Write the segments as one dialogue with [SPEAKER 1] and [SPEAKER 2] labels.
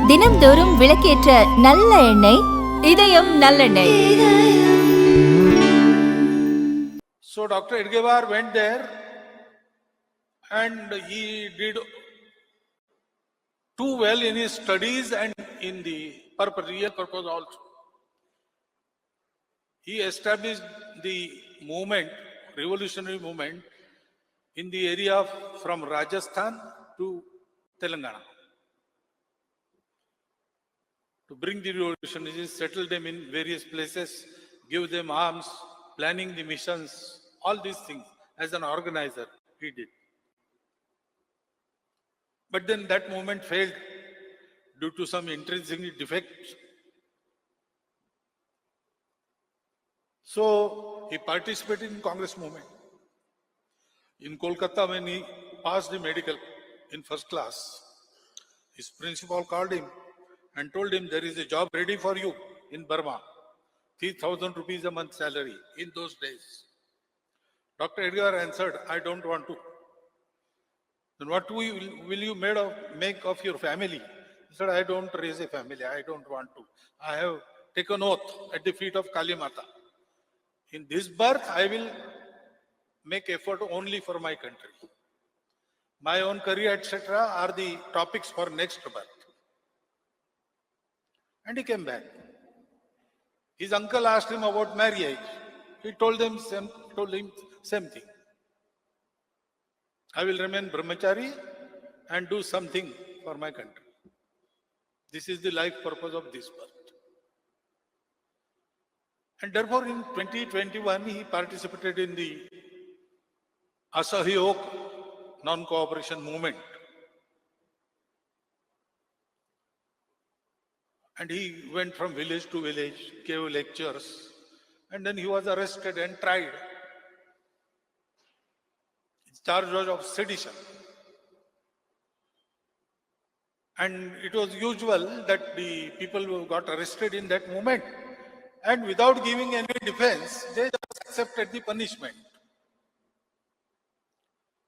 [SPEAKER 1] தினம்தோறும் விளக்கேற்ற நல்ல எண்ணெய், இதயம் நல்லெண்ணெய்.
[SPEAKER 2] So Dr. Edgewar went there and he did too well in his studies and in the real purpose also. He established the movement, revolutionary movement, in the area from Rajasthan to Telangana. To bring the revolutionists, settle them in various places, give them arms, planning the missions, all these things. As an organizer, he did. But then that movement failed due to some intrinsic defects. So he participated in Congress movement. In Kolkata, when he passed the medical in first class, his principal called him and told him, there is a job ready for you in Burma. 3,000 rupees a month salary in those days. Dr. Edgewar answered, I don't want to. Then what will you make of your family? He said, I don't raise a family. I don't want to. I have taken oath at the feet of Kali Mata. In this birth, I will make effort only for my country. My own career, etc., are the topics for next birth. And he came back. His uncle asked him about marriage. He told him same thing. I will remain brahmachari and do something for my country. This is the life purpose of this birth. And therefore in 2021, he participated in the Asahyog non-cooperation movement. And he went from village to village, gave lectures, and then he was arrested and tried. His charge was of sedition. And it was usual that the people who got arrested in that movement, and without giving any defense, they just accepted the punishment.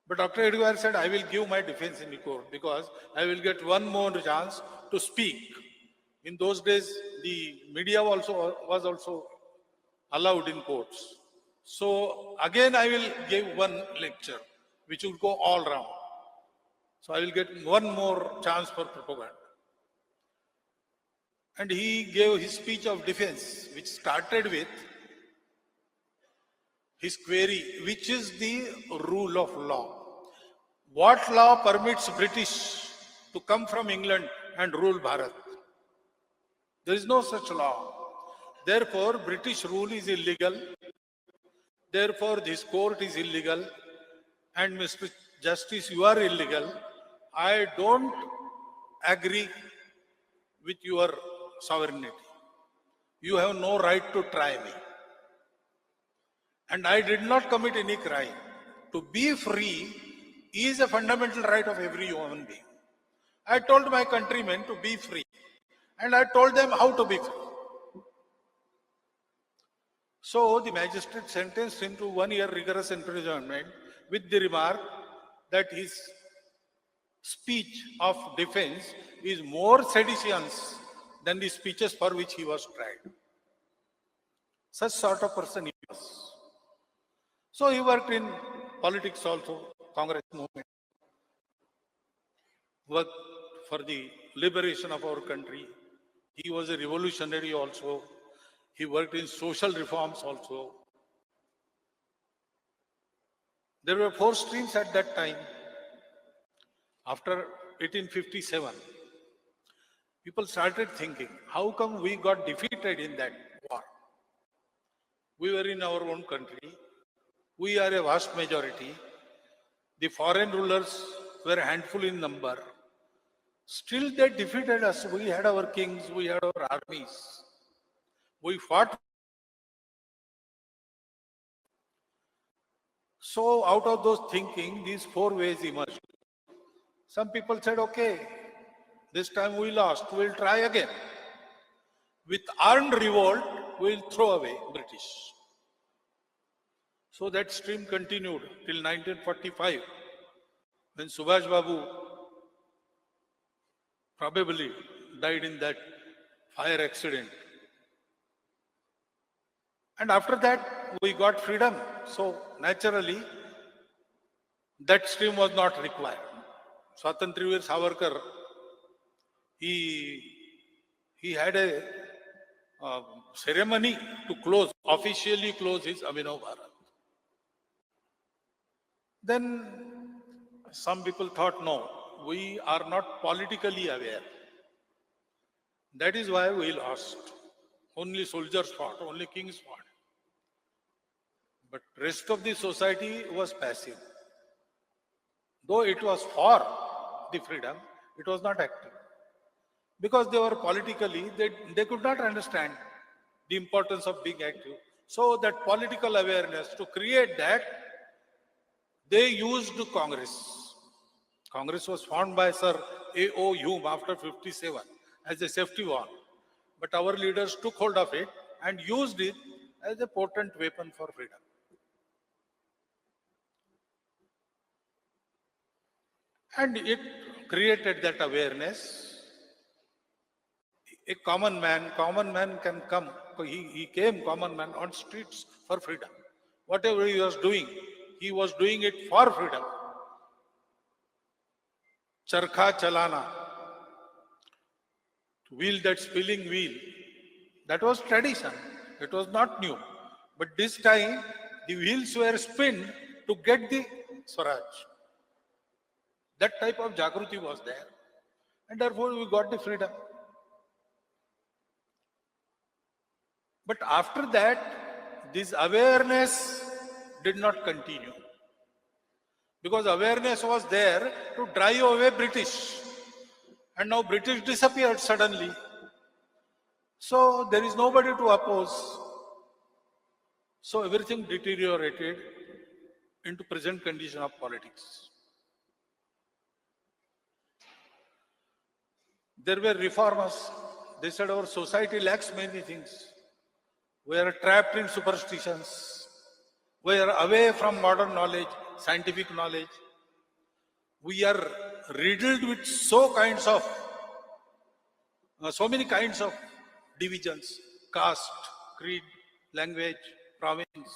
[SPEAKER 2] But Dr. Edgewar said, I will give my defense in the court because I will get one more chance to speak. In those days, the media was also allowed in courts. So again, I will give one lecture, which will go all round. So I will get one more chance for propaganda. And he gave his speech of defense, which started with his query, which is the rule of law? What law permits British to come from England and rule Bharat? There is no such law. Therefore, British rule is illegal. Therefore, this court is illegal. And Mr. Justice, you are illegal. I don't agree with your sovereignty. You have no right to try me. And I did not commit any crime. To be free is a fundamental right of every human being. I told my countrymen to be free. And I told them how to be free. So the magistrate sentenced him to 1 year rigorous imprisonment with the remark that his speech of defense is more seditious than the speeches for which he was tried. Such sort of person he was. So he worked in politics also, Congress movement, worked for the liberation of our country. He was a revolutionary also. He worked in social reforms also. There were 4 streams at that time. After 1857, people started thinking, how come we got defeated in that war? We were in our own country. We are a vast majority. The foreign rulers were a handful in number. Still they defeated us. We had our kings, we had our armies. We fought. So out of those thinking, these 4 ways emerged. Some people said, okay, this time we lost, we'll try again. With armed revolt, we'll throw away British. So that stream continued till 1945, when Subhash Babu probably died in that fire accident. And after that, we got freedom. So naturally, that stream was not required. Swatantriya Savarkar, he had a ceremony to officially close his Abhinav Bharat. Then some people thought, no, we are not politically aware. That is why we lost. Only soldiers fought, only kings fought. But rest of the society was passive. Though it was for the freedom, it was not active. Because they were politically, they could not understand the importance of being active. So that political awareness, to create that, they used Congress. Congress was formed by Sir A.O. Hume after 57 as a safety valve. But our leaders took hold of it and used it as a potent weapon for freedom. And it created that awareness. A common man can come. He came, common man, on streets for freedom. Whatever he was doing it for freedom. Charkha chalana, to wheel that spinning wheel, that was tradition. It was not new. But this time, the wheels were spinned to get the Swaraj. That type of Jagruti was there. And therefore, we got the freedom. But after that, this awareness did not continue. Because awareness was there to drive away British. And now British disappeared suddenly. So there is nobody to oppose. So everything deteriorated into present condition of politics. There were reformers. They said our society lacks many things. We are trapped in superstitions. We are away from modern knowledge, scientific knowledge. We are riddled with so many kinds of divisions: caste, creed, language, province.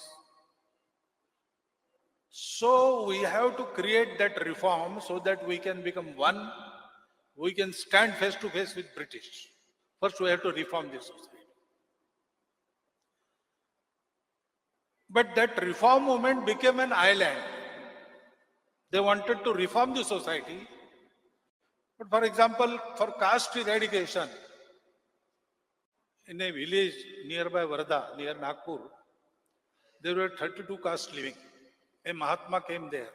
[SPEAKER 2] So we have to create that reform so that we can become one. We can stand face to face with British. First, we have to reform this society. But that reform movement became an island. They wanted to reform the society. But for example, for caste eradication, in a village nearby Varda, near Nagpur, there were 32 castes living. A Mahatma came there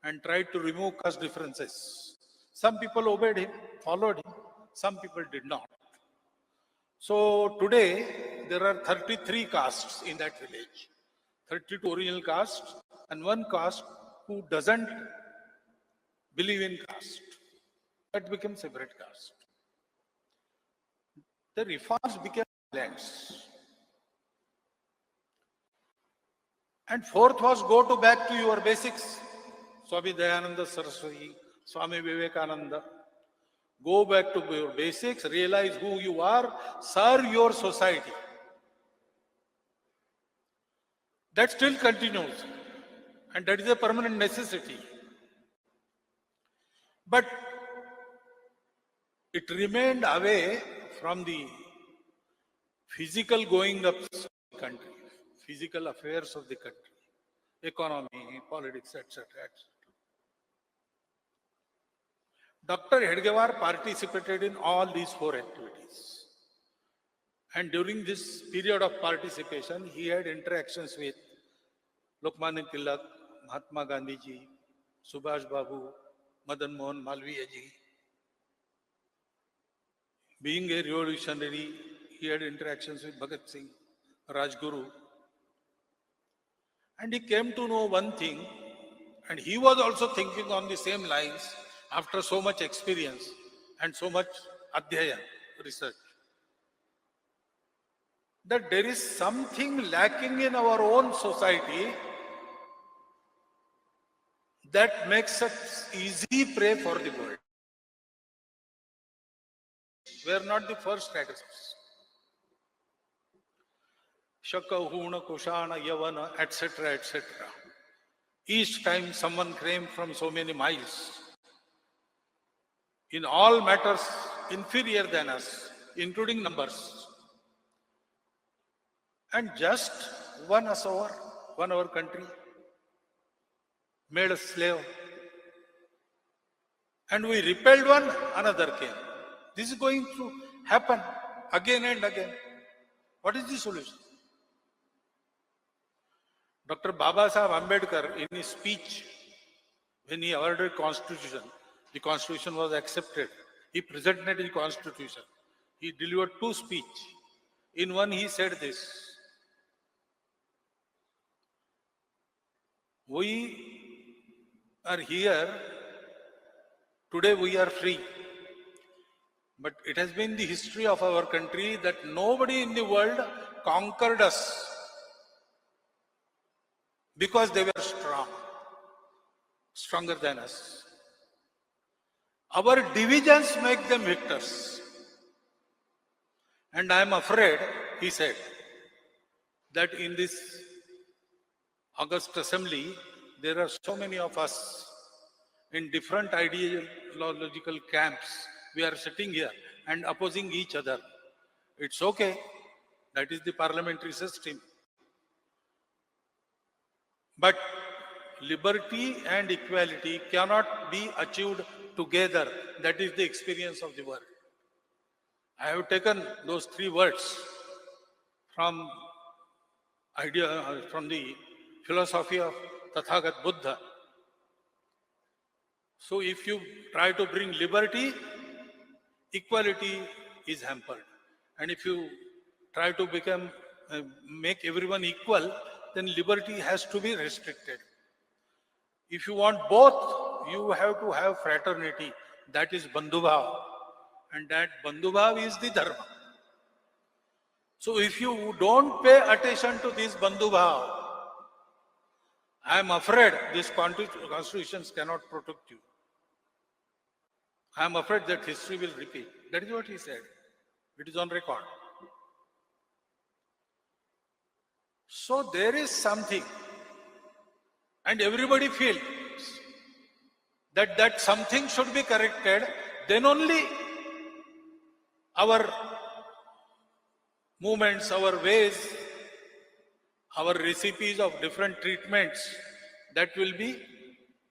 [SPEAKER 2] and tried to remove caste differences. Some people obeyed him, followed him. Some people did not. So today, there are 33 castes in that village. 32 original castes and one caste who doesn't believe in caste. That became separate caste. The reforms became lands. And fourth was go back to your basics. Swami Dayananda Saraswati, Swami Vivekananda. Go back to your basics, realize who you are, serve your society. That still continues, and that is a permanent necessity. But it remained away from the physical going up of the country, physical affairs of the country, economy, politics, etc. Dr. Hedgewar participated in all these four activities. And during this period of participation, he had interactions with Lokmanya Tilak, Mahatma Gandhi ji, Subhash Babu, Madan Mohan Malviya ji. Being a revolutionary, he had interactions with Bhagat Singh, Rajguru. And he came to know one thing, and he was also thinking on the same lines after so much experience and so much adhyayan, research, that there is something lacking in our own society that makes us easy prey for the world. were not the first aggressors. Shaka, Huna, Kushana, Yavana, etc., etc. Each time someone came from so many miles, in all matters inferior than us, including numbers. And just won us over, won our country, made us slave. And we repelled one, another came. This is going to happen again and again. What is the solution? Dr. Baba Sahib Ambedkar, in his speech, when he awarded Constitution, the Constitution was accepted. He presented the Constitution. He delivered two speeches. In one, he said this: we are here, today we are free. But it has been the history of our country that nobody in the world conquered us because they were strong, stronger than us. Our divisions make them victors. And I am afraid, he said, that in this August Assembly, there are so many of us in different ideological camps. We are sitting here and opposing each other. It's okay. That is the parliamentary system. But liberty and equality cannot be achieved together. That is the experience of the world. I have taken those three words from the philosophy of Tathagat Buddha. So if you try to bring liberty, equality is hampered. And if you try to make everyone equal, then liberty has to be restricted. If you want both, you have to have fraternity. That is Bandhubhav. And that Bandhubhav is the Dharma. So if you don't pay attention to this Bandhubhav, I am afraid these constitutions cannot protect you. I am afraid that history will repeat. That is what he said. It is on record. So there is something, and everybody feels that something should be corrected, then only our movements, our ways, our recipes of different treatments, that will be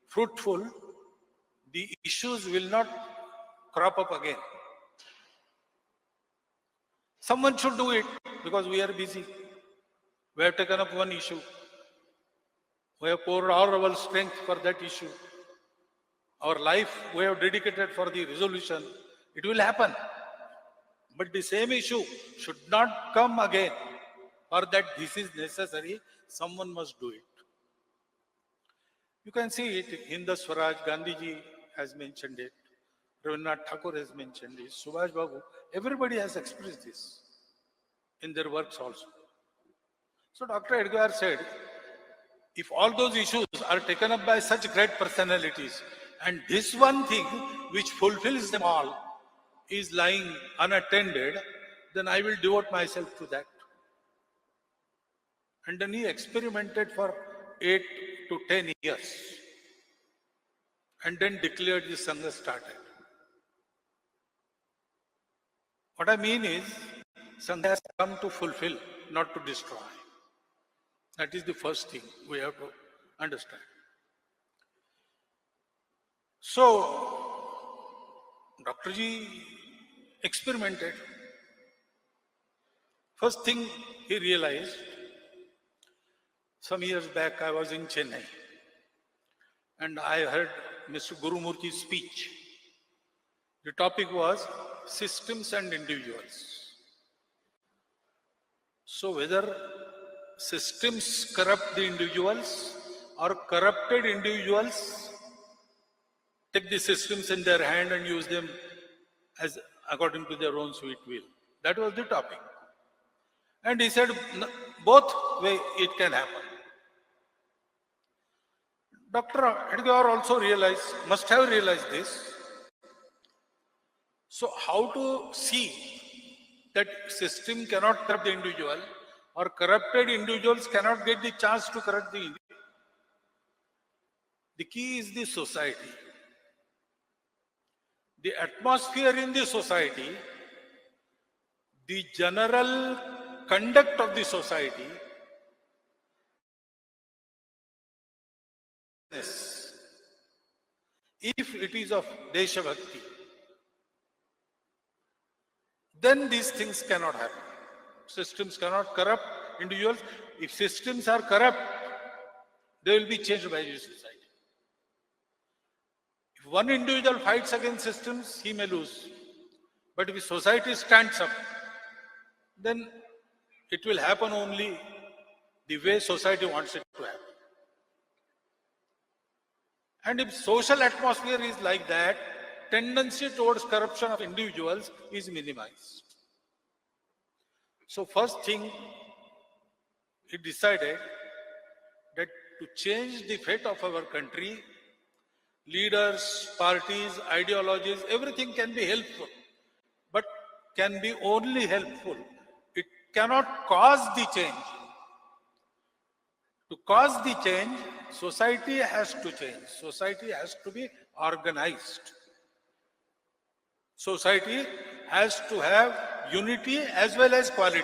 [SPEAKER 2] fruitful. The issues will not crop up again. Someone should do it because we are busy. We have taken up one issue. We have poured all our strength for that issue. Our life we have dedicated for the resolution. It will happen. But the same issue should not come again. For that this is necessary, someone must do it. You can see it in the Swaraj, Gandhiji has mentioned it. Rabindranath Tagore has mentioned it. Subhash Babu, everybody has expressed this in their works also. So Dr. Edgar said, if all those issues are taken up by such great personalities, and this one thing which fulfills them all is lying unattended, then I will devote myself to that. And then he experimented for 8 to 10 years and then declared the Sangha started. What I mean is, Sangha has come to fulfill, not to destroy. That is the first thing we have to understand. So, Dr. Ji experimented. First thing he realized, some years back I was in Chennai and I heard Mr. Gurumurthy's speech. The topic was systems and individuals. So whether systems corrupt the individuals or corrupted individuals take the systems in their hand and use them as according to their own sweet will. That was the topic. And he said both way it can happen. Dr. Edgar also must have realized this. So how to see that system cannot corrupt the individual, or corrupted individuals cannot get the chance to corrupt the individual? The key is the society. The atmosphere in the society, the general conduct of the society, if it is of Desha Bhakti, then these things cannot happen. Systems cannot corrupt individuals. If systems are corrupt, they will be changed by the society. If one individual fights against systems, he may lose. But if society stands up, then it will happen only the way society wants it to happen. And if social atmosphere is like that, tendency towards corruption of individuals is minimized. So first thing, he decided that to change the fate of our country, leaders, parties, ideologies, everything can be helpful, but can be only helpful. It cannot cause the change. To cause the change, society has to change. Society has to be organized. Society has to have unity as well as quality.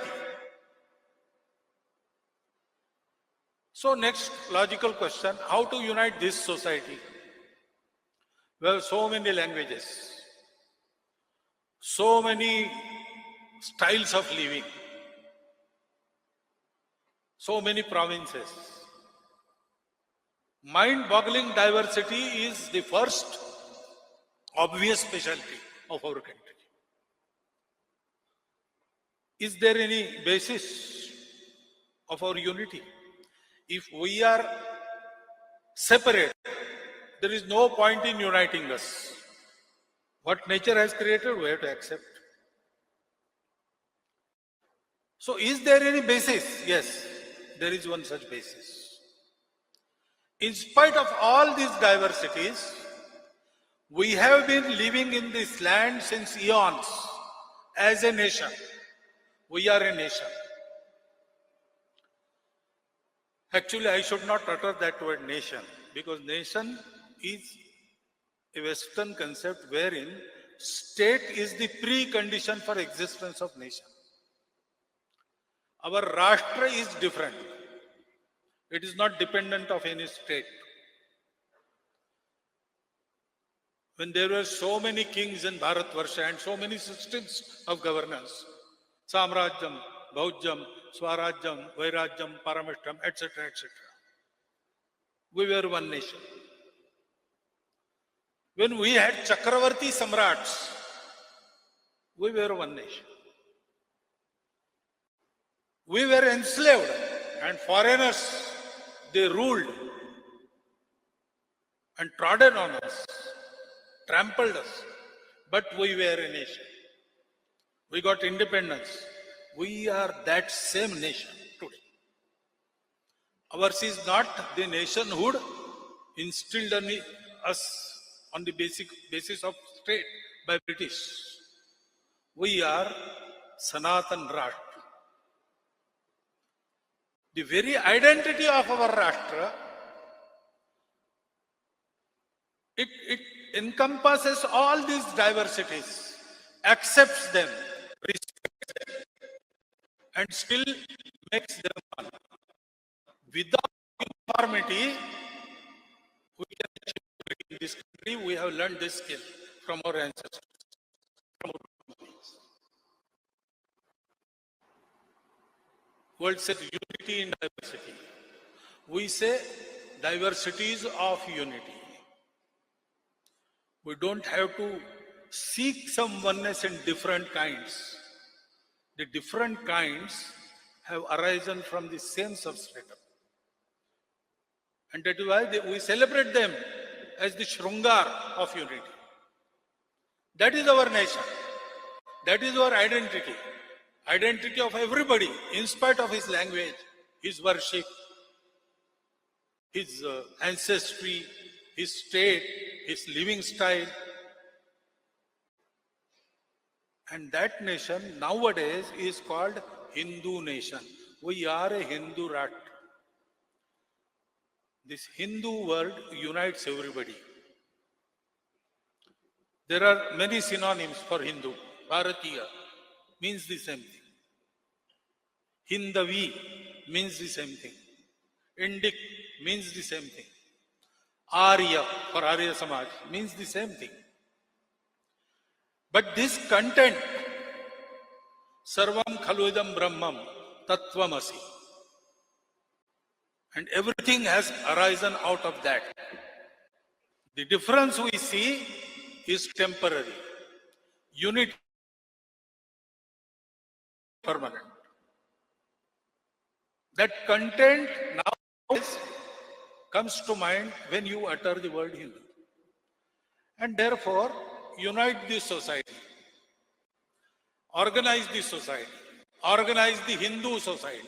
[SPEAKER 2] So next logical question, how to unite this society? We have so many languages, so many styles of living, so many provinces. Mind-boggling diversity is the first obvious specialty of our country. Is there any basis of our unity? If we are separate, there is no point in uniting us. What nature has created, we have to accept. So is there any basis? Yes, there is one such basis. In spite of all these diversities, we have been living in this land since eons as a nation. We are a nation. Actually, I should not utter that word nation, because nation is a Western concept wherein state is the precondition for existence of nation. Our Rashtra is different. It is not dependent of any state. When there were so many kings in Bharatvarsha and so many systems of governance, Samrajyam, Bhaujyam, Swarajyam, Vairajyam, Paramashtam, etc., etc. We were one nation. When we had Chakravarti Samrats, we were one nation. We were enslaved and foreigners, they ruled and trodden on us, trampled us, but we were a nation. We got independence. We are that same nation today. Ours is not the nationhood instilled on us on the basis of state by British. We are Sanatan Rashtra. The very identity of our Rashtra, it encompasses all these diversities, accepts them, respects them, and still makes them one. Without uniformity, we can achieve in this country. We have learned this skill from our ancestors, from our families. World says unity in diversity. We say diversities of unity. We don't have to seek some oneness in different kinds. The different kinds have arisen from the same substratum. And that is why we celebrate them as the Shrungar of unity. That is our nation. That is our identity. Identity of everybody, in spite of his language, his worship, his ancestry, his state, his living style. And that nation nowadays is called Hindu nation. We are a Hindu rat. This Hindu word unites everybody. There are many synonyms for Hindu. Bharatiya means the same thing. Hindavi means the same thing. Indic means the same thing. Arya for Arya Samaj means the same thing. But this content, Sarvam Khalvidam Brahmam Tattvamasi, and everything has arisen out of that. The difference we see is temporary. Unity permanent. That content now comes to mind when you utter the word Hindu. And therefore, unite the society, organize the society, organize the Hindu society.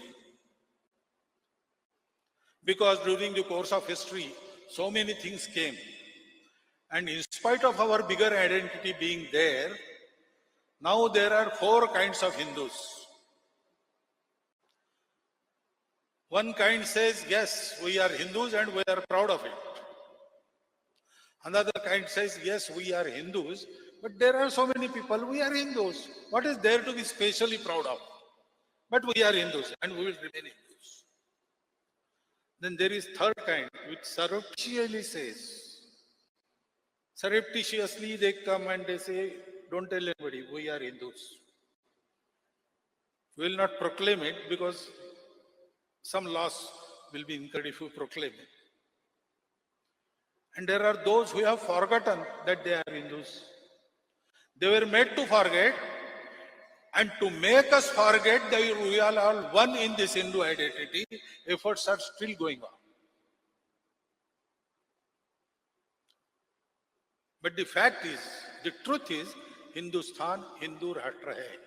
[SPEAKER 2] Because during the course of history, so many things came. And in spite of our bigger identity being there, now there are 4 kinds of Hindus. One kind says, yes, we are Hindus and we are proud of it. Another kind says, yes, we are Hindus, but there are so many people, we are Hindus. What is there to be specially proud of? But we are Hindus and we will remain Hindus. Then there is third kind, which surreptitiously they come and they say, don't tell anybody, we are Hindus. We will not proclaim it because some loss will be incurred if we proclaim it. And there are those who have forgotten that they are Hindus. They were made to forget, and to make us forget that we are all one in this Hindu identity, efforts are still going on. But the fact is, the truth is, Hindustan Hindu Rashtra hai.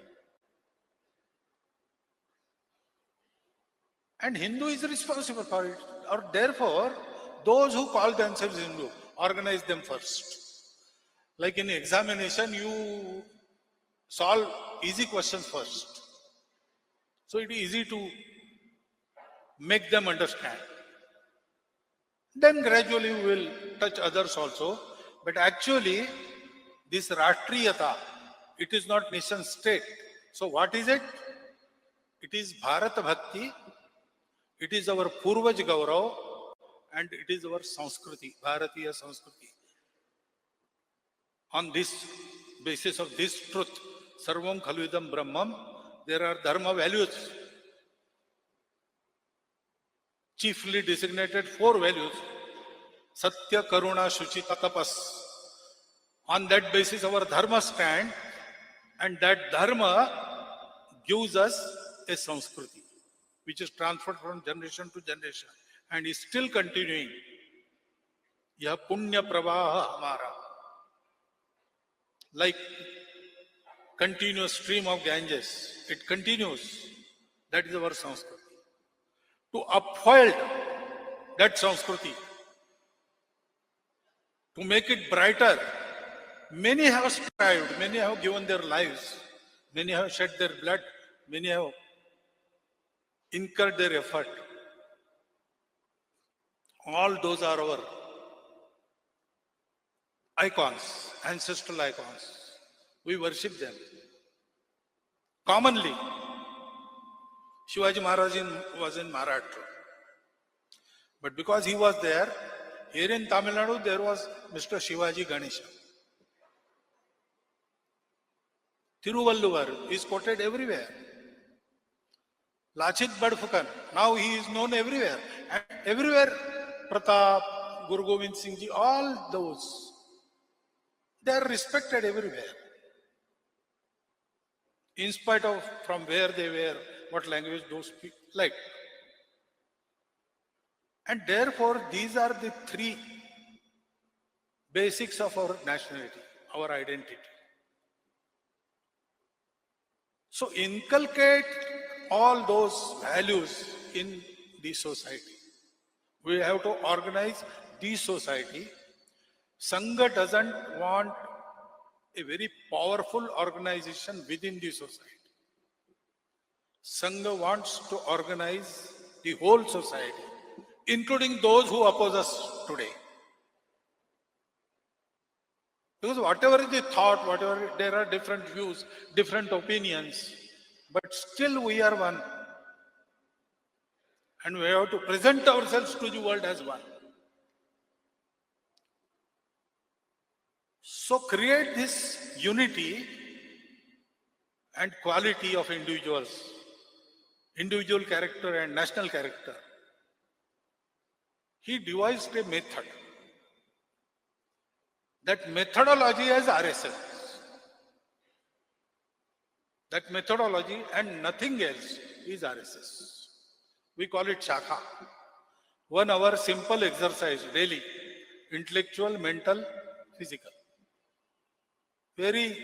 [SPEAKER 2] And Hindu is responsible for it. Or therefore, those who call themselves Hindu, organize them first. Like in examination, you solve easy questions first. So it is easy to make them understand. Then gradually we will touch others also. But actually, this Rashtriyata, it is not nation state. So what is it? It is Bharat Bhakti. It is our Purvaj Gaurav, and it is our Sanskriti, Bharatiya Sanskriti. On this basis of this truth, Sarvam Khalvidam Brahmam, there are dharma values, chiefly designated 4 values: Satya, Karuna, Shuchita, Tapas. On that basis, our dharma stand, and that dharma gives us a Sanskriti, which is transferred from generation to generation and is still continuing. Yah punya pravaha hamara. Like continuous stream of Ganges, it continues. That is our Sanskriti. To uphold that Sanskriti, to make it brighter, many have strived, many have given their lives, many have shed their blood, many have incurred their effort. All those are our icons, ancestral icons. We worship them. Commonly, Shivaji Maharaj was in Maharashtra. But because he was there, here in Tamil Nadu, there was Mr. Shivaji Ganesha. Tiruvalluvar is quoted everywhere. Lachit Badfukan, now he is known everywhere. And everywhere, Pratap, Guru Gobind Singh Ji, all those, they are respected everywhere. In spite of from where they were, what language those people like. And therefore, these are the 3 basics of our nationality, our identity. So inculcate all those values in the society. We have to organize the society. Sangha doesn't want a very powerful organization within the society. Sangha wants to organize the whole society, including those who oppose us today. Because whatever is the thought, whatever, there are different views, different opinions, but still we are one. And we have to present ourselves to the world as one. So create this unity and quality of individuals, individual character and national character. He devised a method. That methodology is RSS. That methodology and nothing else is RSS. We call it Shakha. 1 hour simple exercise daily, intellectual, mental, physical. Very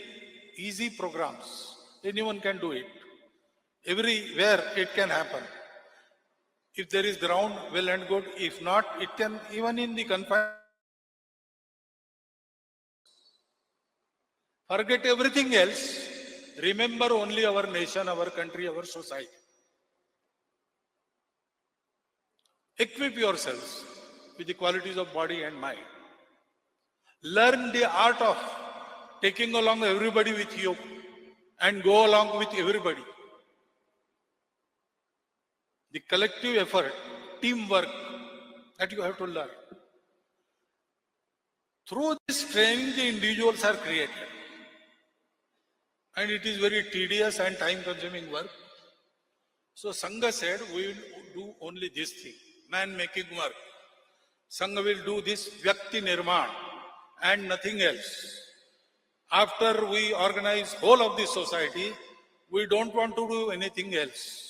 [SPEAKER 2] easy programs. Anyone can do it. Everywhere it can happen. If there is ground, well and good. If not, it can even in the confined. Forget everything else. Remember only our nation, our country, our society. Equip yourselves with the qualities of body and mind. Learn the art of taking along everybody with you and go along with everybody. The collective effort, teamwork that you have to learn. Through this training, the individuals are created. And it is very tedious and time-consuming work. So Sangha said, we will do only this thing, man-making work. Sangha will do this Vyakti Nirman and nothing else. After we organize whole of the society, we don't want to do anything else.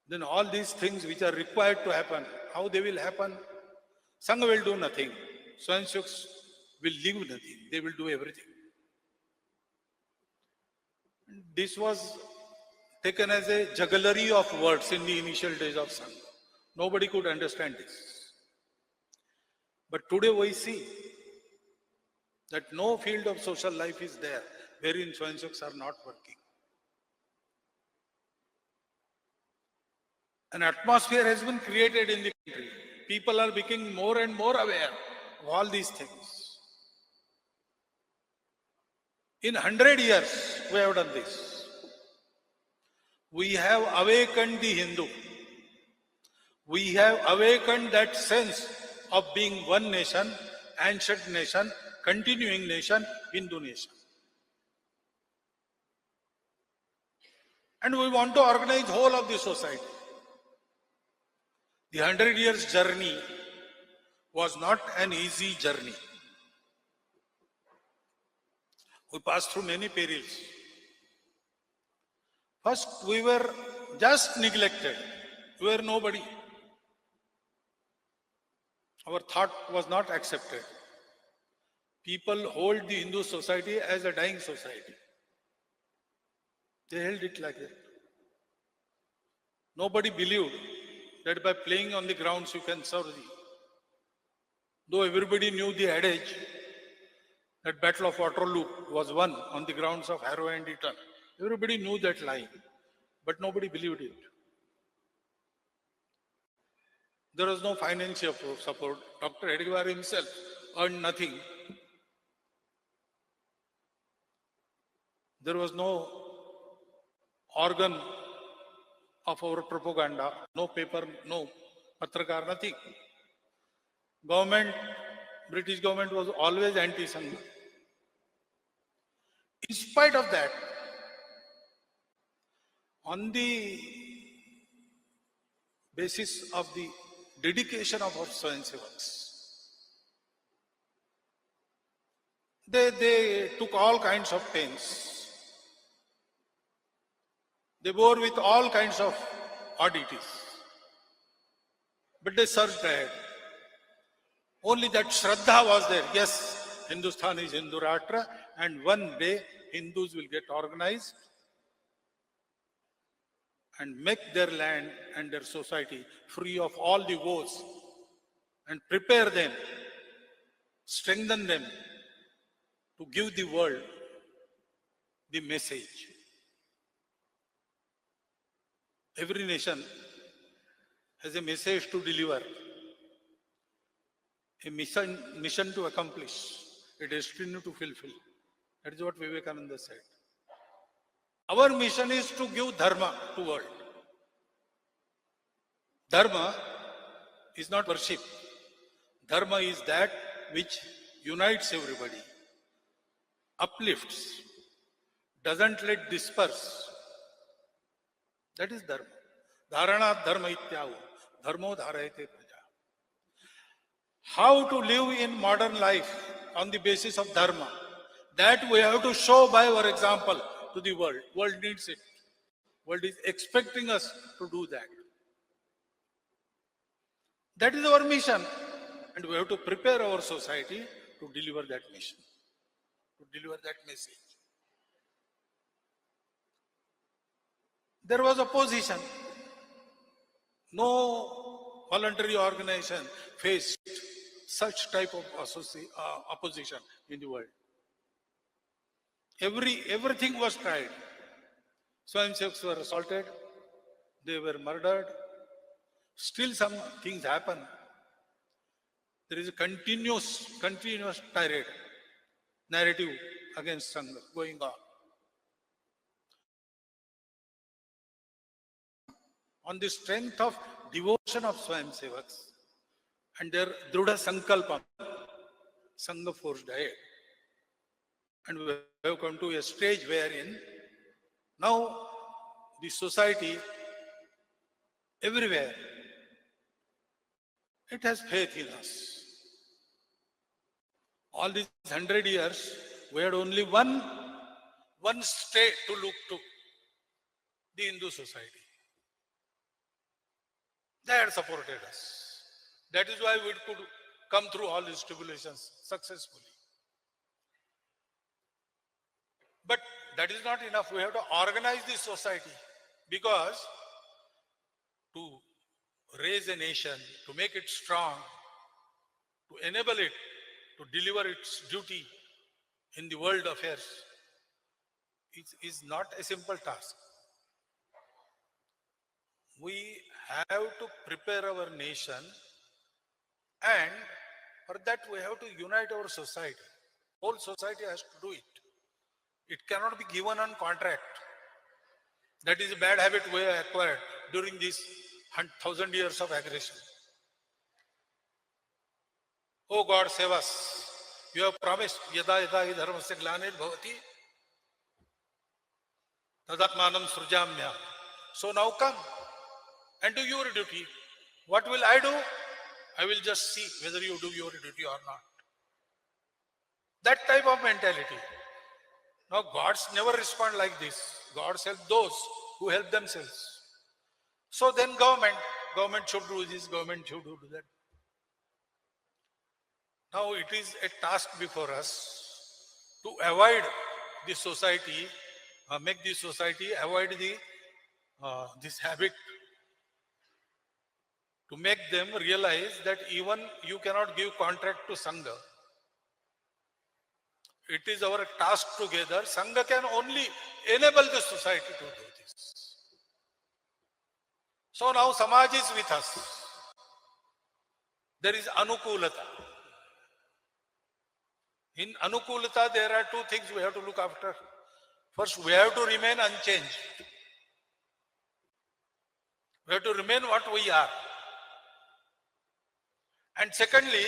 [SPEAKER 2] Then all these things which are required to happen, how they will happen? Sangha will do nothing. Swayamsevaks will leave nothing. They will do everything. This was taken as a jugglery of words in the initial days of Sangha. Nobody could understand this. But today we see that no field of social life is there wherein Swayamsevaks are not working. An atmosphere has been created in the country. People are becoming more and more aware of all these things. In 100 years, we have done this. We have awakened the Hindu. We have awakened that sense of being one nation, ancient nation, continuing nation, Hindu nation. And we want to organize whole of the society. The 100 years journey was not an easy journey. We passed through many perils. First, we were just neglected. We were nobody. Our thought was not accepted. People hold the Hindu society as a dying society. They held it like that. Nobody believed that by playing on the grounds you can serve thee. Though everybody knew the adage that Battle of Waterloo was won on the grounds of Harrow and Eton. Everybody knew that line, but nobody believed it. There was no financial support. Dr. Edgware himself earned nothing. There was no organ of our propaganda, no paper, no patrakar, nothing. Government, British government was always anti-Sangha. In spite of that, on the basis of the dedication of our Swayamsevaks, they took all kinds of pains. They bore with all kinds of oddities. But they surged ahead. Only that Shraddha was there. Yes, Hindustan is Hindu Rashtra, and one day Hindus will get organized and make their land and their society free of all the woes and prepare them, strengthen them to give the world the message. Every nation has a message to deliver, a mission to accomplish, a destiny to fulfill. That is what Vivekananda said. Our mission is to give dharma to world. Dharma is not worship. Dharma is that which unites everybody, uplifts, doesn't let disperse. That is dharma. Dharana dharma ityahu. Dharmo dharayate praja. How to live in modern life on the basis of dharma? That we have to show by our example to the world. World needs it. World is expecting us to do that. That is our mission. And we have to prepare our society to deliver that mission, to deliver that message. There was opposition. No voluntary organization faced such type of opposition in the world. Everything was tried. Swayamsevaks were assaulted, they were murdered. Still some things happen. There is a continuous tirade, narrative against Sangha going on. On the strength of devotion of Swayamsevaks and their Drudha Sankalpa, Sangha forged ahead. And we have come to a stage wherein now the society everywhere, it has faith in us. All these 100 years, we had only one state to look to, the Hindu society. They had supported us. That is why we could come through all these tribulations successfully. But that is not enough. We have to organize this society, because to raise a nation, to make it strong, to enable it to deliver its duty in the world affairs, it is not a simple task. We have to prepare our nation, and for that we have to unite our society. Whole society has to do it. It cannot be given on contract. That is a bad habit we have acquired during these 1,000 years of aggression. Oh God, save us. You have promised, yada yada hi dharmasya glanir bhavati, tadatmanam srujamya. So now come and do your duty. What will I do? I will just see whether you do your duty or not. That type of mentality. Now gods never respond like this. Gods help those who help themselves. So then government should do this, government should do that. Now it is a task before us to avoid the society, make the society avoid this habit, to make them realize that even you cannot give contract to Sangha. It is our task together. Sangha can only enable the society to do this. So now Samaj is with us. There is Anukulata. In Anukulata, there are two things we have to look after. First, we have to remain unchanged. We have to remain what we are. And secondly,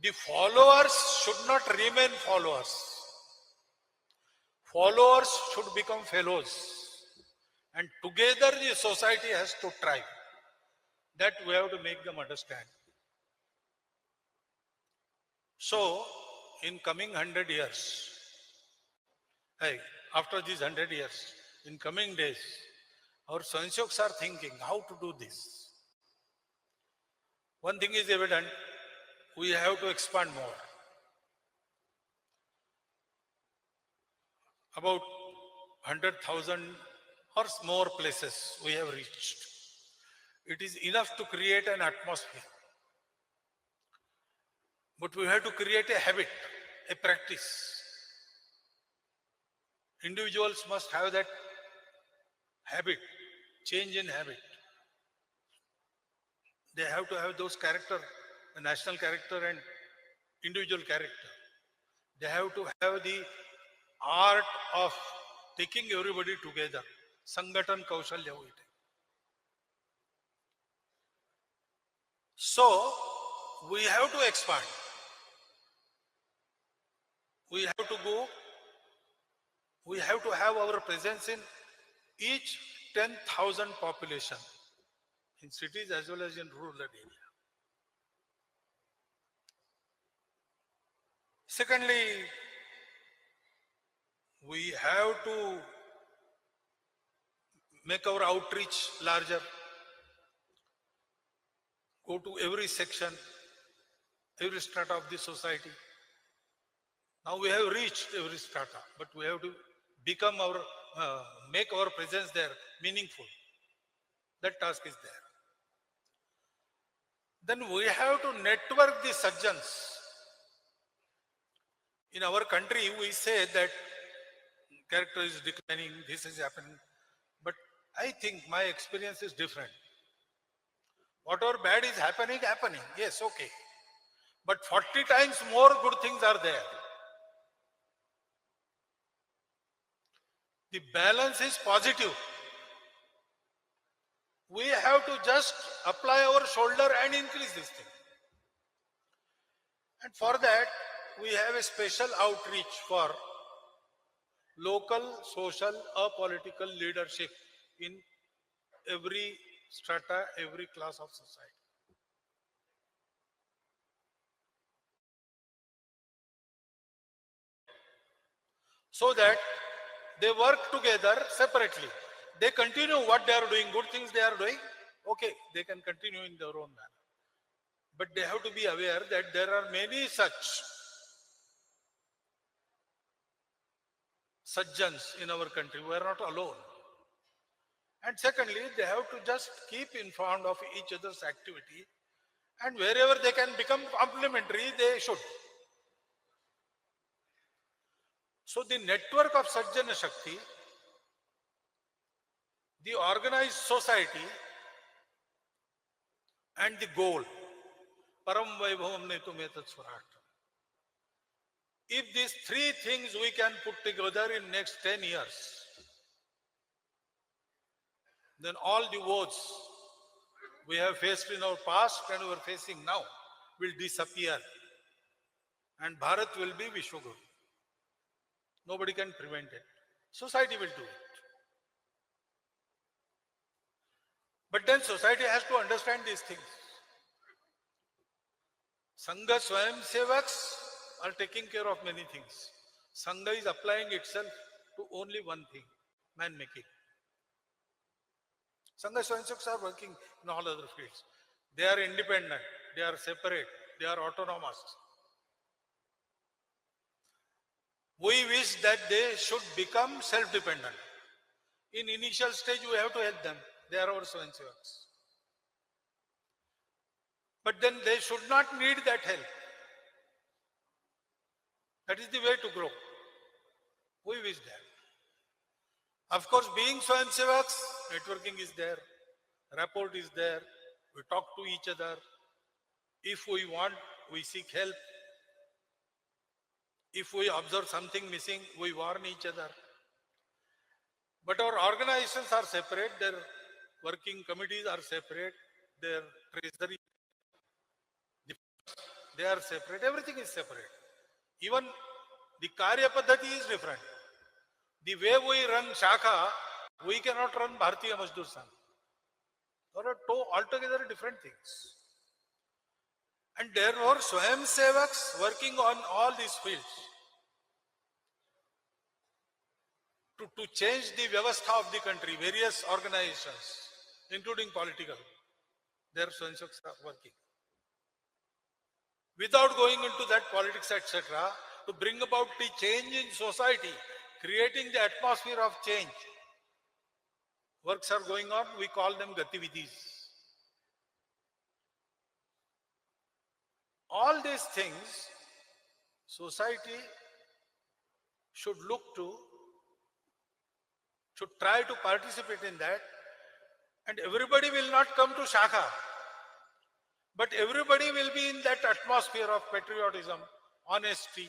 [SPEAKER 2] the followers should not remain followers. Followers should become fellows. And together the society has to thrive. That we have to make them understand. So, in coming 100 years, after these 100 years, in coming days, our Swayamsevaks are thinking how to do this. One thing is evident, we have to expand more. About 100,000 or more places we have reached. It is enough to create an atmosphere. But we have to create a habit. a practice. Individuals must have that habit, change in habit. They have to have those character, the national character and individual character. They have to have the art of taking everybody together. Sangatan Kaushalya hoite. So, we have to expand. We have to go, we have to have our presence in each 10,000 population, in cities as well as in rural area. Secondly, we have to make our outreach larger, go to every section, every strata of the society. Now we have reached every strata, but we have to become our, make our presence there meaningful. That task is there. Then we have to network the sajjans. In our country, we say that character is declining, this is happening. But I think my experience is different. Whatever bad is happening, yes, okay. But 40 times more good things are there. The balance is positive. We have to just apply our shoulder and increase this thing. And for that, we have a special outreach for local, social, apolitical leadership in every strata, every class of society. So that they work together separately. They continue what they are doing, good things they are doing, okay, they can continue in their own manner. But they have to be aware that there are many such sajjans in our country. We are not alone. And secondly, they have to just keep informed of each other's activity, and wherever they can become complementary, they should. So the network of Sajjana Shakti, the organized society, and the goal, Param Vaibhavam Netum Etat Swarashtra. If these three things we can put together in next 10 years, then all the woes we have faced in our past and we are facing now will disappear. And Bharat will be Vishwaguru. Nobody can prevent it. Society will do it. But then society has to understand these things. Sangha Swayam Sevaks are taking care of many things. Sangha is applying itself to only one thing, man making. Sangha Swayam Sevaks are working in all other fields. They are independent, they are separate, they are autonomous. We wish that they should become self-dependent. In initial stage, we have to help them. They are our Swayam Sevaks. But then they should not need that help. That is the way to grow. We wish that. Of course, being Swayam Sevaks, networking is there, rapport is there, we talk to each other. If we want, we seek help. If we observe something missing, we warn each other. But our organizations are separate, their working committees are separate, their treasury, they are separate, everything is separate. Even the Karya Paddhati is different. The way we run Shakha, we cannot run Bharatiya Mazdoor Sangh. There are two altogether different things. And therefore, Swayam Sevaks working on all these fields to change the Vyavastha of the country, various organizations, including political, their Swayam Sevaks are working. Without going into that politics, etc., to bring about the change in society, creating the atmosphere of change. Works are going on, we call them Gatividhis. All these things society should should try to participate in that, and everybody will not come to Shakha, but everybody will be in that atmosphere of patriotism, honesty.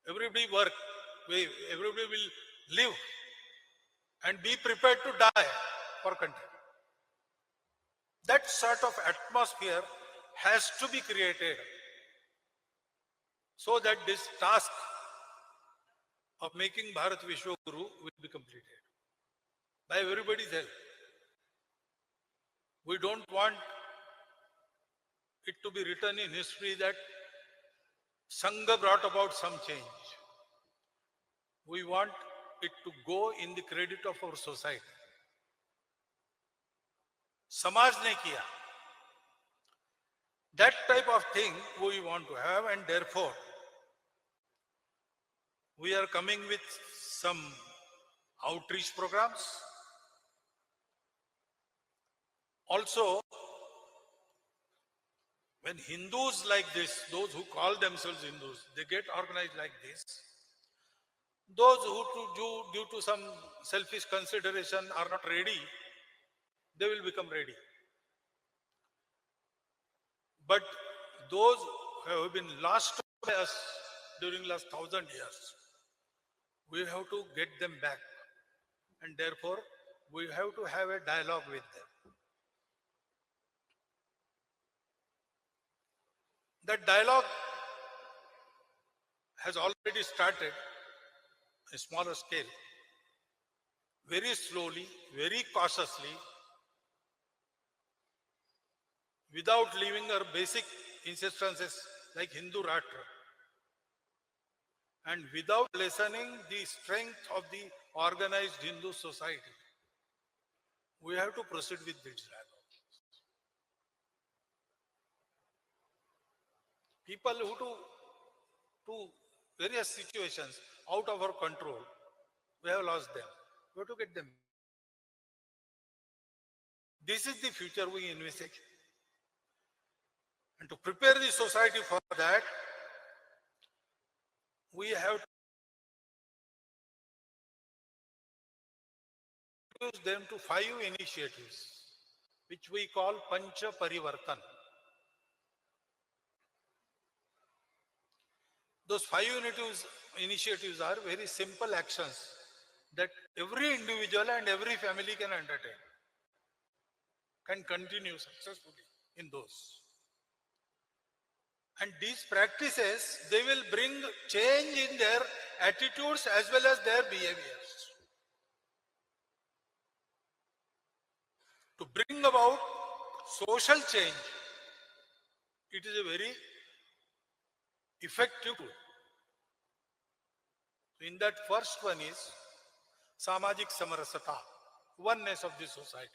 [SPEAKER 2] Everybody work, everybody will live and be prepared to die for country. That sort of atmosphere has to be created so that this task of making Bharat Vishwa Guru will be completed by everybody's help. We don't want it to be written in history that Sangha brought about some change. We want it to go in the credit of our society. Samaj ne kiya. That type of thing we want to have, and therefore we are coming with some outreach programs. Also, when Hindus like this, those who call themselves Hindus, they get organized like this. Those who due to some selfish consideration are not ready, they will become ready. But those who have been lost by us during last 1,000 years, we have to get them back, and therefore we have to have a dialogue with them. That dialogue has already started a smaller scale, very slowly, very cautiously, without leaving our basic insistences like Hindu Rashtra, and without lessening the strength of the organized Hindu society. We have to proceed with this dialogue. People who to various situations out of our control, we have lost them. We have to get them. This is the future we envisage. And to prepare the society for that, we have to introduce them to 5 initiatives, which we call Pancha Parivartan. Those 5 initiatives are very simple actions that every individual and every family can undertake, can continue successfully in those. And these practices, they will bring change in their attitudes as well as their behaviors. To bring about social change, it is a very effective tool. In that, first one is Samajik Samarasata, oneness of the society.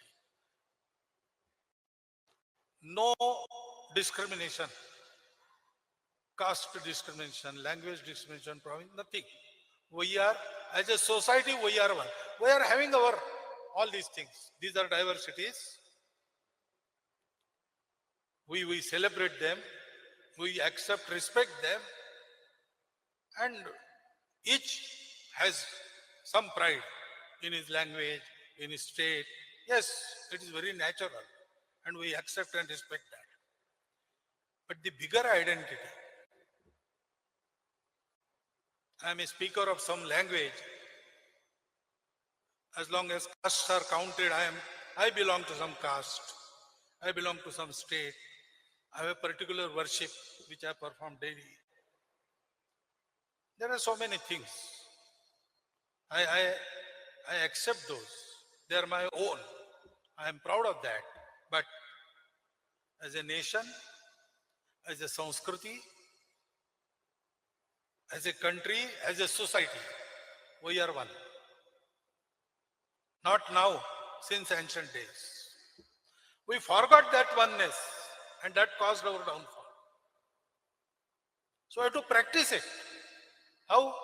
[SPEAKER 2] No discrimination, caste discrimination, language discrimination, province, nothing. We are, as a society, we are one. We are having all these things. These are diversities. We celebrate them. We accept, respect them. And each has some pride in his language, in his state. Yes, it is very natural. And we accept and respect that. But the bigger identity, I am a speaker of some language. As long as castes are counted, I belong to some caste. I belong to some state. I have a particular worship which I perform daily. There are so many things. I accept those. They are my own. I am proud of that. But as a nation, as a Sanskriti, as a country, as a society, we are one. Not now, since ancient days. We forgot that oneness, and that caused our downfall. So I have to practice it. How?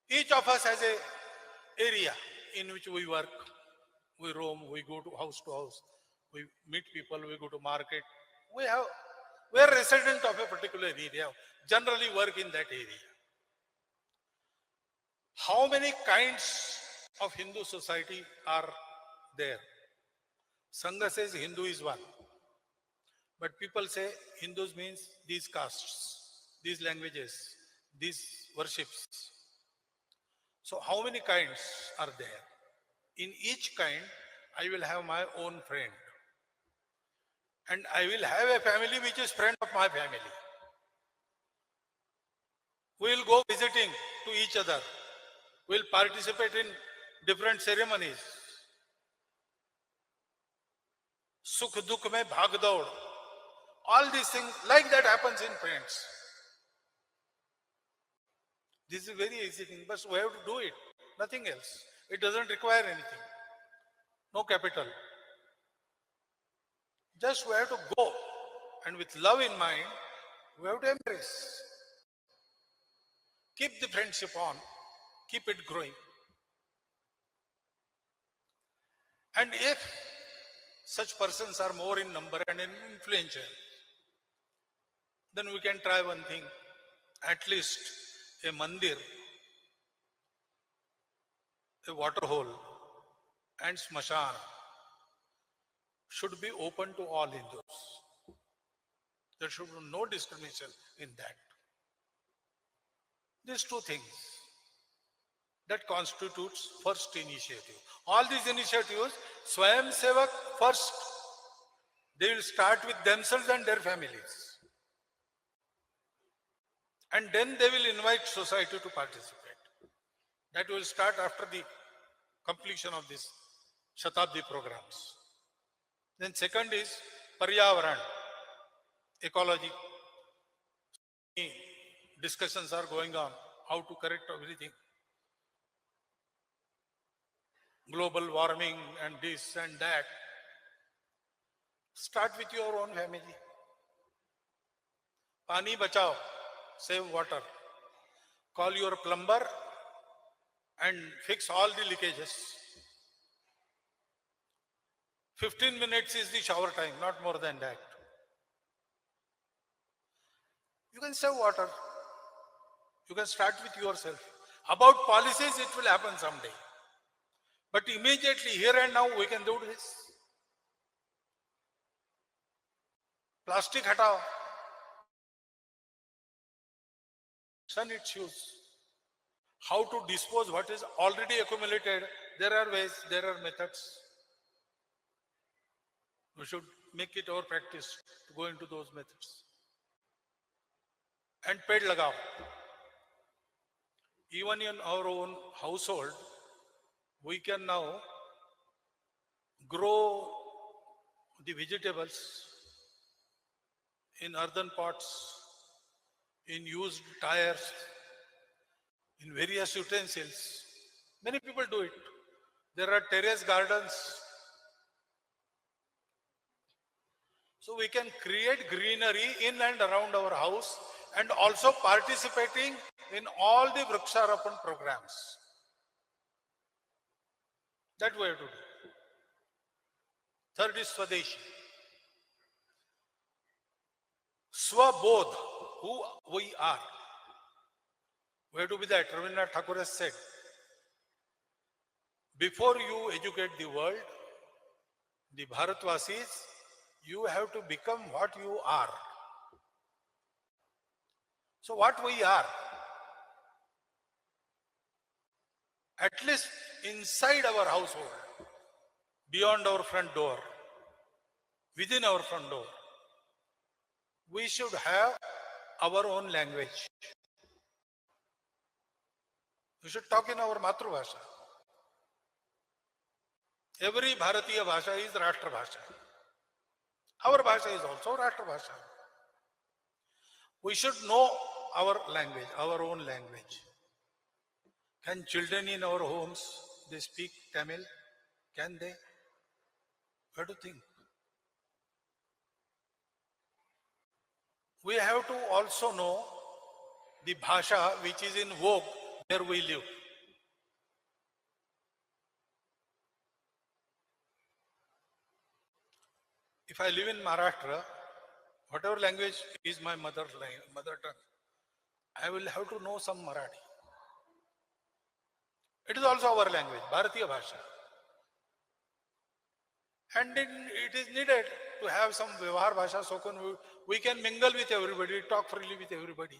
[SPEAKER 2] Each of us has an area in which we work. We roam, we go to house, we meet people, we go to market. We are resident of a particular area, generally work in that area. How many kinds of Hindu society are there? Sangha says Hindu is one. But people say Hindus means these castes, these languages, these worships. So how many kinds are there? In each kind, I will have my own friend. And I will have a family which is friend of my family. We will go visiting to each other. We will participate in different ceremonies. Sukh dukh mein bhag daud. All these things, like that happens in friends. This is a very easy thing, but we have to do it. Nothing else. It doesn't require anything. No capital. Just we have to go. And with love in mind, we have to embrace. Keep the friendship on. Keep it growing. And if such persons are more in number and influential, then we can try one thing. At least a mandir, a water hole, and smashan should be open to all Hindus. There should be no discrimination in that. These two things that constitutes first initiative. All these initiatives, Swayam Sevak first, they will start with themselves and their families. And then they will invite society to participate. That will start after the completion of this Shatabdi programs. Then second is Paryavaran, ecology. Discussions are going on, how to correct everything. Global warming and this and that. Start with your own family. Pani bachao, save water. Call your plumber and fix all the leakages. 15 minutes is the shower time, not more than that. You can save water. You can start with yourself. About policies, it will happen someday. But immediately, here and now, we can do this. Plastic hatao. Sun its use. How to dispose what is already accumulated. There are ways, there are methods. We should make it our practice to go into those methods. And ped lagao. Even in our own household, we can now grow the vegetables in earthen pots, in used tires, in various utensils. Many people do it. There are terrace gardens. So we can create greenery in and around our house and also participating in all the Vriksharopan programs. That we have to do. Third is Swadeshi. Swabodh, who we are. We have to be that. Rabindranath Tagore has said, before you educate the world, the Bharatvasis, you have to become what you are. So what we are, at least inside our household, beyond our front door, within our front door, we should have our own language. We should talk in our Matrubhasha. Every Bharatiya Bhasha is Rashtra Bhasha. Our Bhasha is also Rashtra Bhasha. We should know our language, our own language. Can children in our homes, they speak Tamil? Can they? What do you think? We have to also know the Bhasha which is in vogue where we live. If I live in Maharashtra, whatever language is my mother tongue, I will have to know some Marathi. It is also our language, Bharatiya Bhasha. And it is needed to have some Vyavahar Bhasha, so we can mingle with everybody, talk freely with everybody.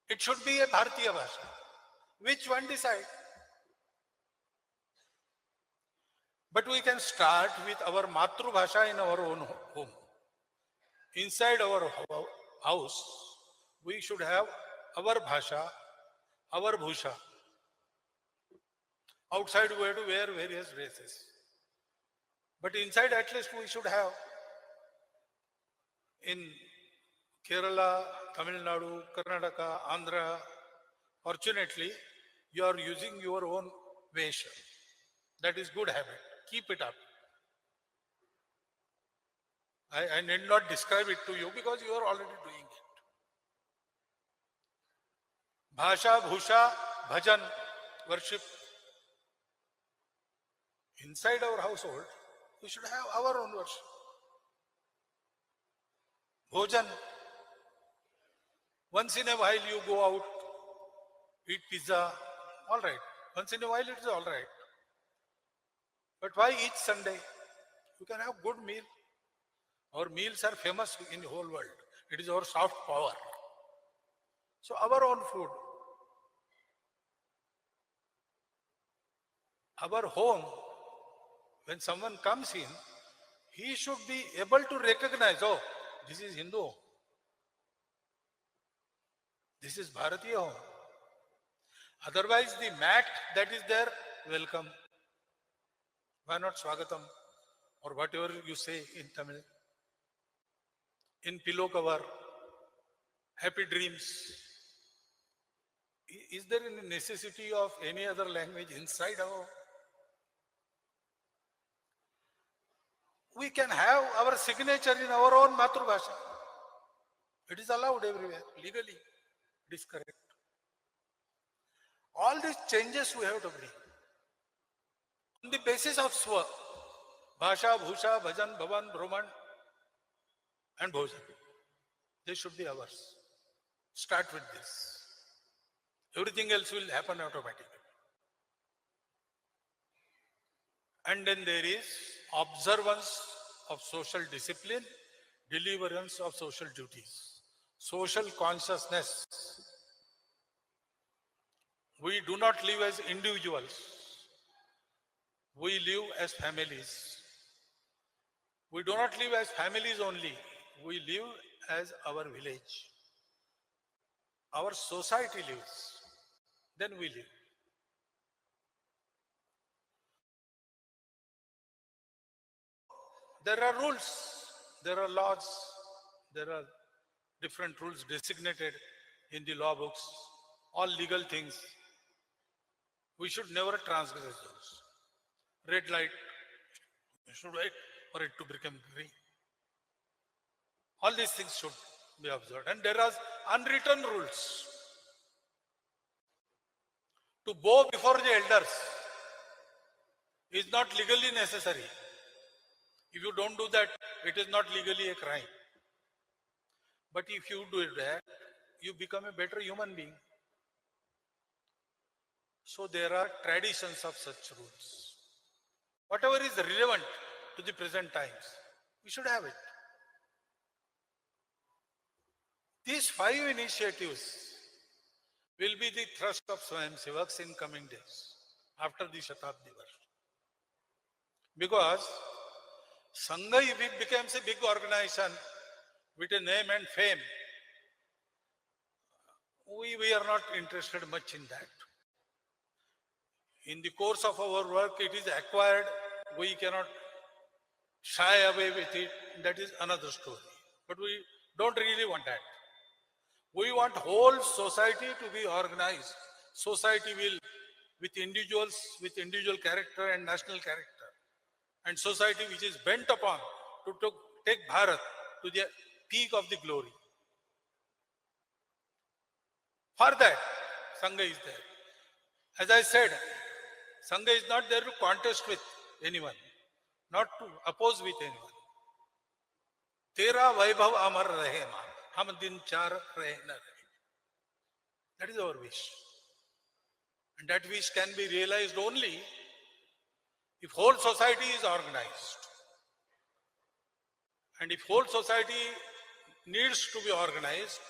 [SPEAKER 2] It should be a Bharatiya Bhasha. Which one decide? But we can start with our Matru Bhasha in our own home. Inside our house, we should have our Bhasha, our Bhusha. Outside we have to wear various dresses. But inside at least we should have. In Kerala, Tamil Nadu, Karnataka, Andhra, fortunately, you are using your own Vesha. That is good habit. Keep it up. I need not describe it to you because you are already doing it. Bhasha, Bhusha, Bhajan, worship. Inside our household, we should have our own worship. Bhojan. Once in a while you go out, eat pizza, all right. Once in a while it is all right. But why each Sunday? You can have good meal. Our meals are famous in the whole world. It is our soft power. So our own food. Our home, when someone comes in, he should be able to recognize, oh, this is Hindu home. This is Bharatiya home. Otherwise, the mat that is there, welcome. Why not Swagatam? Or whatever you say in Tamil. In pillow cover, happy dreams. Is there any necessity of any other language inside our? We can have our signature in our own Matrubhasha. It is allowed everywhere, legally. It is correct. All these changes we have to bring. On the basis of Swa, Bhasha, Bhusha, Bhajan, Bhavan, Brahman, and Bhojan. They should be ours. Start with this. Everything else will happen automatically. And then there is observance of social discipline, deliverance of social duties, social consciousness. We do not live as individuals. We live as families. We do not live as families only. We live as our village. Our society lives. Then we live. There are rules, there are laws, there are different rules designated in the law books, all legal things. We should never transgress those. Red light, you should wait for it to become green. All these things should be observed. And there are unwritten rules. To bow before the elders is not legally necessary. If you don't do that, it is not legally a crime. But if you do that, you become a better human being. So there are traditions of such rules. Whatever is relevant to the present times, we should have it. These 5 initiatives will be the thrust of Swayamsevaks in coming days, after the Shatabdi Varsha. Because Sangha, if it becomes a big organization with a name and fame, we are not interested much in that. In the course of our work, it is acquired, we cannot shy away with it, that is another story. But we don't really want that. We want whole society to be organized. Society will, with individuals, with individual character and national character. And society which is bent upon to take Bharat to the peak of the glory. For that, Sangha is there. As I said, Sangha is not there to contest with anyone, not to oppose with anyone. तेरा वैभव अमर रहे मां, हम दिन चार रहे न रहे. That is our wish. And that wish can be realized only if whole society is organized. And if whole society needs to be organized,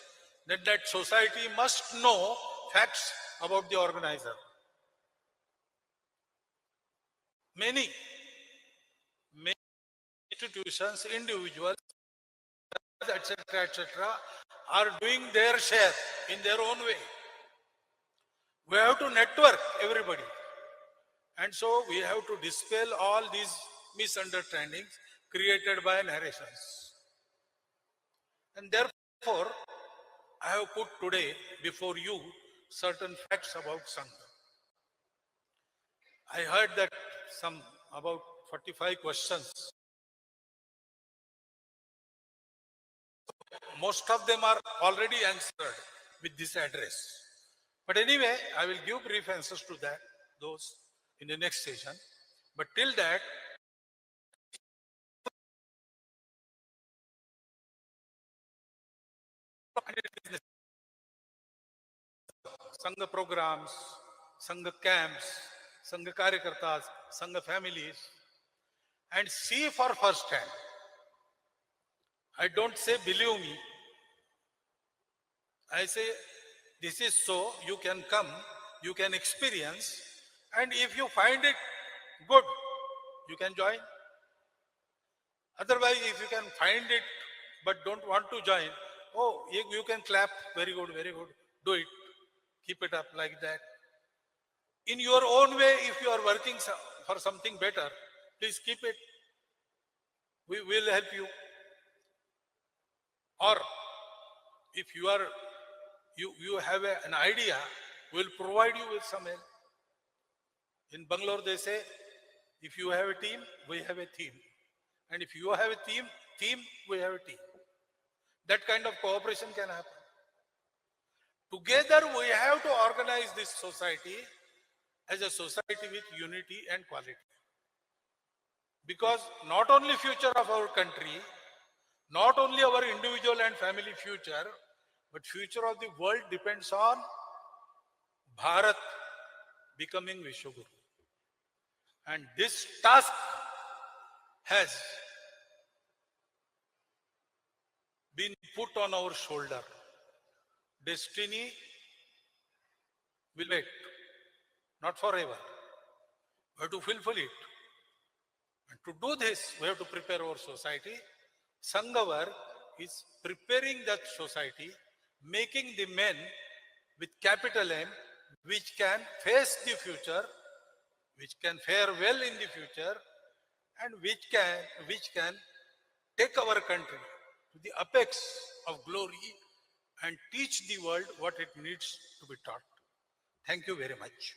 [SPEAKER 2] then that society must know facts about the organizer. Many institutions, individuals, etc., are doing their share in their own way. We have to network everybody. And so we have to dispel all these misunderstandings created by narrations. And therefore, I have put today before you certain facts about Sangha. I heard that about 45 questions. Most of them are already answered with this address. But anyway, I will give brief answers to those in the next session. But till that, Sangha programs, Sangha camps, Sangha Karyakartas, Sangha families, and see for first hand. I don't say believe me. I say this is so, you can come, you can experience, and if you find it good, you can join. Otherwise, if you can find it but don't want to join, oh, you can clap, very good, do it. Keep it up like that. In your own way, if you are working for something better, please keep it. We will help you. Or if you have an idea, we will provide you with some help. In Bangalore, they say, if you have a team, we have a team. And if you have a team, we have a team. That kind of cooperation can happen. Together, we have to organize this society as a society with unity and quality. Because not only future of our country, not only our individual and family future, but future of the world depends on Bharat becoming Vishwaguru. And this task has been put on our shoulder. Destiny will wait, not forever. We have to fulfill it. And to do this, we have to prepare our society. Sangha work is preparing that society, making the men with capital M, which can face the future, which can fare well in the future, and which can take our country to the apex of glory and teach the world what it needs to be taught. Thank you very much.